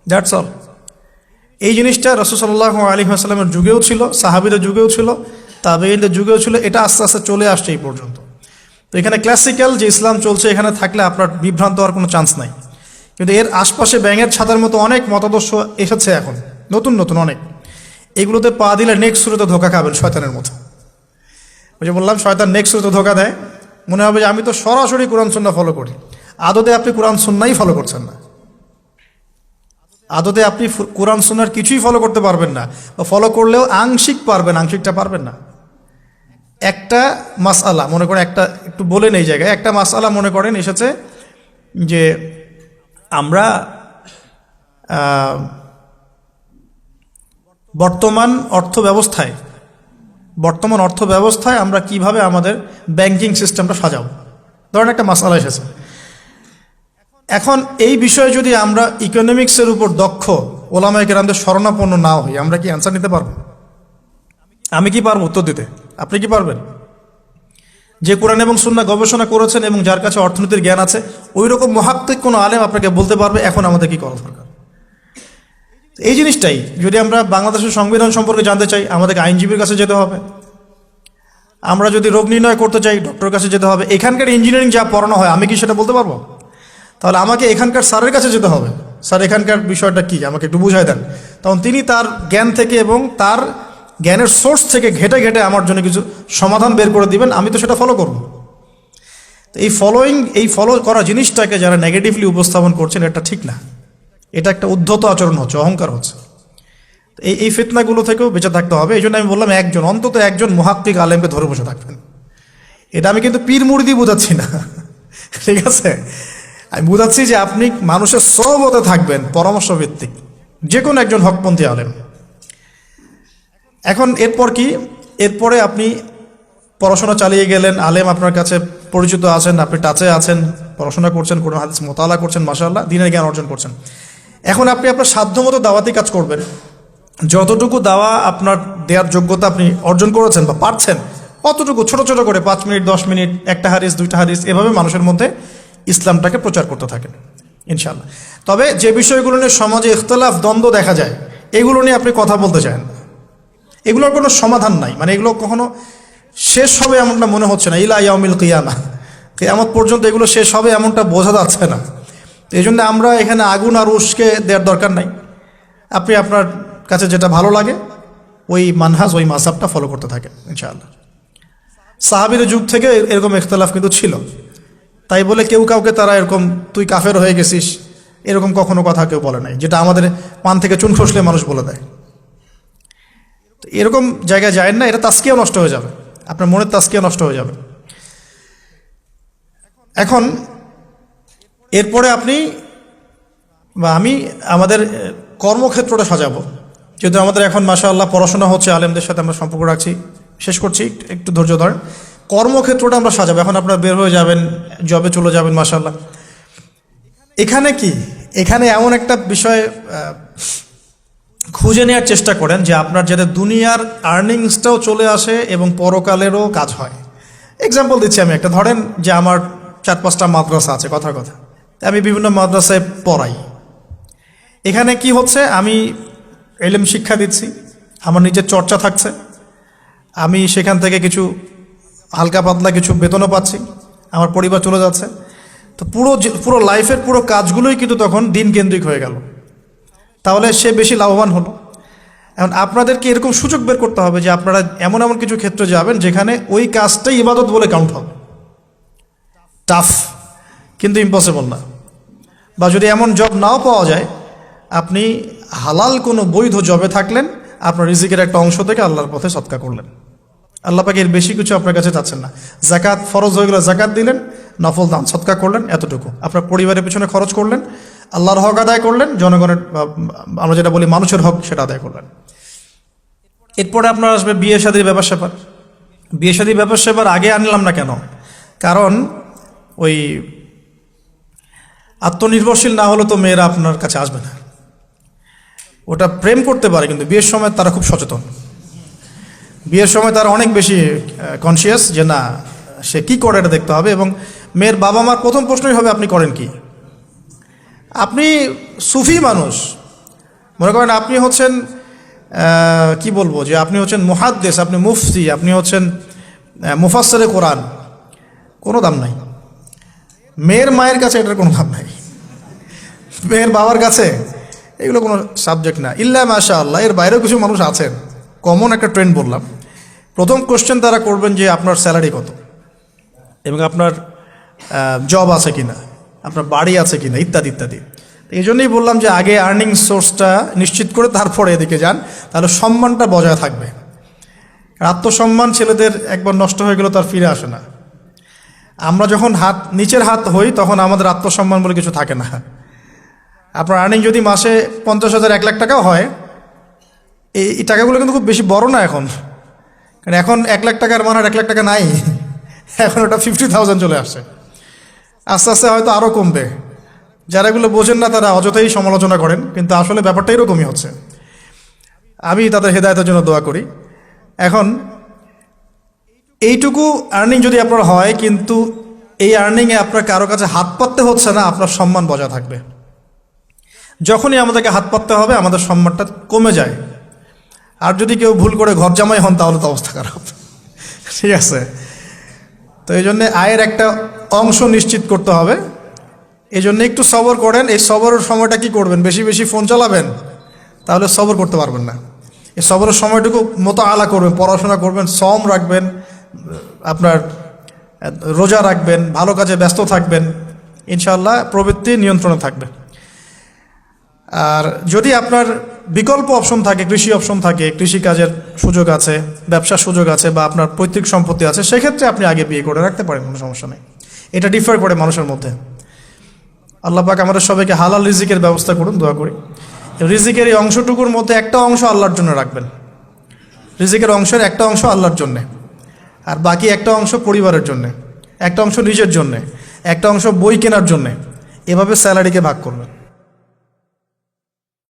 দ্যাটস অল। এই জিনিসটা রাসূল সাল্লাল্লাহু আলাইহি ওয়াসাল্লামের যুগেও ছিল, সাহাবীদের যুগেও ছিল, তাবেঈনদের যুগেও ছিল, এটা আস্তে আস্তে চলে আসছে এই পর্যন্ত। তো এখানে ক্লাসিক্যাল যে ইসলাম চলছে এখানে থাকলে আপনার বিভ্রান্ত হওয়ার কোনো চান্স নাই। কিন্তু এর আশপাশে ব্যাঙের ছাতার মতো অনেক মতাদর্শ এসেছে এখন, নতুন নতুন অনেক। এগুলোতে পা দিলে নেক্সট শুরুতে ধোকা খাবেন শয়তানের মতো। ওই যে বললাম শয়তান নেক্সট শুরুতে ধোকা দেয়, মনে হবে যে আমি তো সরাসরি কোরআন সুন্নাহ ফলো করি, আদতে আপনি কোরআন সুন্নাহই ফলো করছেন না। আদতে আপনি কোরআন সুন্নাহর কিছুই ফলো করতে পারবেন না, বা ফলো করলেও আংশিক পারবেন, আংশিকটা পারবেন না। একটা মাসআলা মনে করেন, একটু বলেন এই জায়গায়, একটা মাসআলা মনে করেন এসেছে যে আমরা বর্তমান অর্থ ব্যবস্থায় বর্তমান অর্থ ব্যবস্থায় আমরা কিভাবে আমাদের ব্যাংকিং সিস্টেমটা সাজাবো। ধরেন একটা মাসালা এসেছে, এখন এই বিষয়ে যদি আমরা ইকোনমিক্সের উপর দক্ষ ওলামায়ে কেরামদের শরণাপন্ন না হই, আমরা কি অ্যান্সার নিতে পারবো? আমি কি পারবো উত্তর দিতে? আপনি কি পারবেন? যে কোরআন এবং সুন্নাহ গবেষণা করেছেন এবং যার কাছে অর্থনীতির জ্ঞান আছে, ওই রকম মহাক্কিক কোনো আলেম আপনাকে বলতে পারবে এখন আমাদের কি করা দরকার। এই জিনিসটাই যদি আমরা বাংলাদেশের সংবিধান সম্পর্কে জানতে চাই, আমাদেরকে আইনজীবীর কাছে যেতে হবে। আমরা যদি রোগ নির্ণয় করতে চাই, ডক্টরের কাছে যেতে হবে। এখানকার ইঞ্জিনিয়ারিং যা পড়ানো হয়, আমি কি সেটা বলতে পারবো? তাহলে আমাকে এখানকার স্যারের কাছে যেতে হবে, স্যার এখানকার বিষয়টা কি আমাকে একটু বুঝাই দেন। তখন তিনি তার জ্ঞান থেকে এবং তার জ্ঞানের সোর্স থেকে ঘেটে ঘেটে আমার জন্য কিছু সমাধান বের করে দিবেন, আমি তো সেটা ফলো করব। এই ফলো করা জিনিসটাকে যারা নেগেটিভলি উপস্থাপন করছেন, এটা ঠিক না। এটা একটা উদ্ধত আচরণ হচ্ছে, অহংকার হচ্ছে। এই ফিতনাগুলো থেকেও বেঁচে থাকতে হবে। এই জন্য আমি বললাম অন্তত একজন মুহাক্কিক আলেমকে ধরে বসে থাকবেন। এটা আমি কিন্তু পীর মুরিদি বোঝাচ্ছি না, ঠিক আছে? আমি বোঝাচ্ছি যে আপনি মানুষের সহবতে থাকবেন, পরামর্শ ভিত্তিক, যে কোনো একজন হকপন্থী আলেম। এখন এরপর কি? এরপরে আপনি পড়াশোনা চালিয়ে গেলেন, আলেম আপনার কাছে পরিচিত আছেন, আপনি টাচে আছেন, পড়াশোনা করছেন, কোনো হাদিস মোতালা করছেন, মাশাআল্লাহ দ্বীনের জ্ঞান অর্জন করছেন। এখন আপনি আপনার সাধ্যমতো দাওয়াতি কাজ করবেন। যতটুকু দাওয়া আপনার দেওয়ার যোগ্যতা আপনি অর্জন করেছেন বা পারছেন, অতটুকু ছোট ছোট করে 5 মিনিট 10 মিনিট, একটা হাদিস 2টা হাদিস, এভাবে মানুষের মধ্যে ইসলামটাকে প্রচার করতে থাকেন ইনশাআল্লাহ। তবে যে বিষয়গুলো নিয়ে সমাজে ইখতিলাফ দ্বন্দ্ব দেখা যায়, এগুলো নিয়ে আপনি কথা বলতে চান না। এগুলোর কোনো সমাধান নাই, মানে এগুলো কখনো শেষ হবে এমনটা মনে হচ্ছে না। ইলা ইয়াউমিল কিয়ামা, কিয়ামত পর্যন্ত এগুলো শেষ হবে এমনটা বোঝা যাচ্ছে না। এই জন্য আমরা এখানে আগুন আর উস্কে দেওয়ার দরকার নাই। আপনি আপনার কাছে যেটা ভালো লাগে ওই মানহাজ, ওই মাযহাবটা ফলো করতে থাকেন ইনশাআল্লাহ। সাহাবীদের যুগ থেকে এরকম ইখতিলাফ কিন্তু ছিল, তাই বলে কেউ কাউকে তারা এরকম তুই কাফের হয়ে গেছিস এরকম কখনো কথা কেউ বলে নাই, যেটা আমাদের পান থেকে চুন খসলে মানুষ বলে দেয়। এরকম জায়গায় যায় না, এটা তাসকিয়া নষ্ট হয়ে যাবে, আপনার মনের তাসকিয়া নষ্ট হয়ে যাবে। এখন এরপরে আপনি বা আমি আমাদের কর্মক্ষেত্রটা সাজাবো। যেহেতু আমাদের এখন মাশাআল্লাহ পড়াশোনা হচ্ছে, আলেমদের সাথে আমরা সম্পর্ক রাখছি, শেষ করছি, একটু ধৈর্য ধরেন। কর্মক্ষেত্রটা আমরা সাজাবো। এখন আপনারা বের হয়ে যাবেন, জবে চলে যাবেন মাশাআল্লাহ। এখানে কি, এখানে এমন একটা বিষয় খুঁজে নেওয়ার চেষ্টা করেন যে আপনার যাতে দুনিয়ার আর্নিংসটাও চলে আসে এবং পরকালেরও কাজ হয়। এক্সাম্পল দিচ্ছি আমি একটা, ধরেন যে আমার 4-5টা মাদ্রাসা আছে, কথার কথা, আমি বিভিন্ন মাদ্রাসায় পড়াই। এখানে কি হচ্ছে, আমি ইলম শিক্ষা দিচ্ছি, আমার নিজের চর্চা থাকছে, আমি সেখান থেকে কিছু হালকা পাতলা কিছু বেতনও পাচ্ছি, আমার পরিবার চলে যাচ্ছে। তো পুরো লাইফের পুরো কাজগুলোই কিন্তু তখন দিন কেন্দ্রিক হয়ে গেল, তাহলে সে বেশি লাভবান হলো। এখন আপনাদেরকে এরকম সুযোগ বের করতে হবে যে আপনারা এমন এমন কিছু ক্ষেত্রে যাবেন যেখানে ওই কাজটাই ইবাদত বলে কাউন্ট হবে। টাফ কিন্তু ইম্পসিবল না। বা যদি এমন জব নাও পাওয়া যায়, আপনি হালাল কোনো বৈধ জবে থাকলেন, আপনার রিজিকের একটা অংশ থেকে আল্লাহর পথে সদকা করলেন। আল্লাহ পাক এর বেশি কিছু আপনার কাছে চাচ্ছেন না। জাকাত ফরজ হয়ে গেলে জাকাত দিলেন, নফল দান সদকা করলেন, এতটুকু। আপনার পরিবারের পিছনে খরচ করলেন, আল্লাহর হক আদায় করলেন, জনগণের আমরা যেটা বলি মানুষের হক সেটা আদায় করলেন। এরপরে আপনার আসবে বিয়ে শাদীর ব্যাপার স্যাপার। বিয়ে শাদীর ব্যাপার স্যাপার আগে আনলাম না কেন? কারণ ওই আত্মনির্ভরশীল না হলে তো মেয়েরা আপনার কাছে আসবে না। ওটা প্রেম করতে পারে, কিন্তু বিয়ের সময় তারা খুব সচেতন। বিয়ের সময় তারা অনেক বেশি কনসিয়াস যে না, সে কি করে এটা দেখতে হবে। এবং মেয়ের বাবা মার প্রথম প্রশ্নই হবে আপনি করেন কি। আপনি সুফি মানুষ, মনে করেন আপনি হচ্ছেন কি বলবো, যে আপনি হচ্ছেন মুহাদ্দিস, আপনি মুফতি, আপনি হচ্ছেন মুফাসসিরে কোরআন, কোনো দাম নাই। মেয়ের মায়ের কাছে এটার কোনো দাম নাই, মেয়ের বাবার কাছে এগুলো কোনো সাবজেক্ট না। ইল্লা মাশাআল্লাহ, এর বাইরেও কিছু মানুষ আছেন, কমন একটা ট্রেন্ড বললাম। প্রথম কোশ্চেন তারা করবেন যে আপনার স্যালারি কত, এবং আপনার জব আছে কিনা, আপনার বাড়ি আছে কিনা, ইত্যাদি ইত্যাদি। এই জন্যই বললাম যে আগে আর্নিং সোর্সটা নিশ্চিত করে তারপরে এদিকে যান, তাহলে সম্মানটা বজায় থাকবে। আত্মসম্মান ছেলেদের একবার নষ্ট হয়ে গেল তার ফিরে আসে না। আমরা যখন নিচের হাত হই তখন আমাদের আত্মসম্মান বলে কিছু থাকে না। আপনার আর্নিং যদি মাসে 50,000 1 লাখ টাকাও হয়, এই টাকাগুলো কিন্তু খুব বেশি বড় না এখন, কারণ এখন 1 লাখ টাকার মান আর 1 লাখ টাকা নাই, এখন ওটা 50,000 চলে আসছে। আস্তে আস্তে হয়তো আরও কমবে। যারা এগুলো বোঝেন না তারা অযথাই সমালোচনা করেন, কিন্তু আসলে ব্যাপারটা এরকমই হচ্ছে। আমি তাদের হেদায়েতের জন্য দোয়া করি। এখন এইটুকু আর্নিং যদি আপনার হয়, কিন্তু এই আর্নিংয়ে আপনার কারো কাছে হাত পাততে হচ্ছে না, আপনার সম্মান বজায় থাকবে। যখনই আমাদেরকে হাত পাততে হবে আমাদের সম্মানটা কমে যায়। আর যদি কেউ ভুল করে ঘর জামাই হন তাহলে তো অবস্থা খারাপ, ঠিক আছে? তো এই জন্যে আয়ের একটা অংশ নিশ্চিত করতে হবে। এই জন্য একটু সবর করেন। এই সবরের সময়টা কি করবেন? বেশি বেশি ফোন চালাবেন, তাহলে সবর করতে পারবেন না। এই সবরের সময়টুকু মোতাআলা করবেন, পড়াশোনা করবেন, সম রাখবেন, আপনার রোজা রাখবেন, ভালো কাজে ব্যস্ত থাকবেন, ইনশাআল্লাহ প্রবৃত্তি নিয়ন্ত্রণে থাকবে। আর যদি আপনার বিকল্প অপশন থাকে, কৃষি অপশন থাকে, কৃষিকাজের সুযোগ আছে, ব্যবসার সুযোগ আছে, বা আপনার পৈতৃক সম্পত্তি আছে, সেক্ষেত্রে আপনি আগে বিয়ে করে রাখতে পারেন, কোনো সমস্যা নেই। এটা ডিফার করে মানুষের মধ্যে। আল্লাহ পাক আমাদের সবাইকে হালাল রিজিকের ব্যবস্থা করুন, দোয়া করি। রিজিকের এই অংশটুকুর মধ্যে একটা অংশ আল্লাহর জন্য রাখবেন। রিজিকের অংশের একটা অংশ আল্লাহর জন্যে, আর বাকি একটা অংশ পরিবারের জন্যে, একটা অংশ নিজের জন্যে, একটা অংশ বই কেনার জন্যে। এভাবে স্যালারিকে ভাগ করবেন।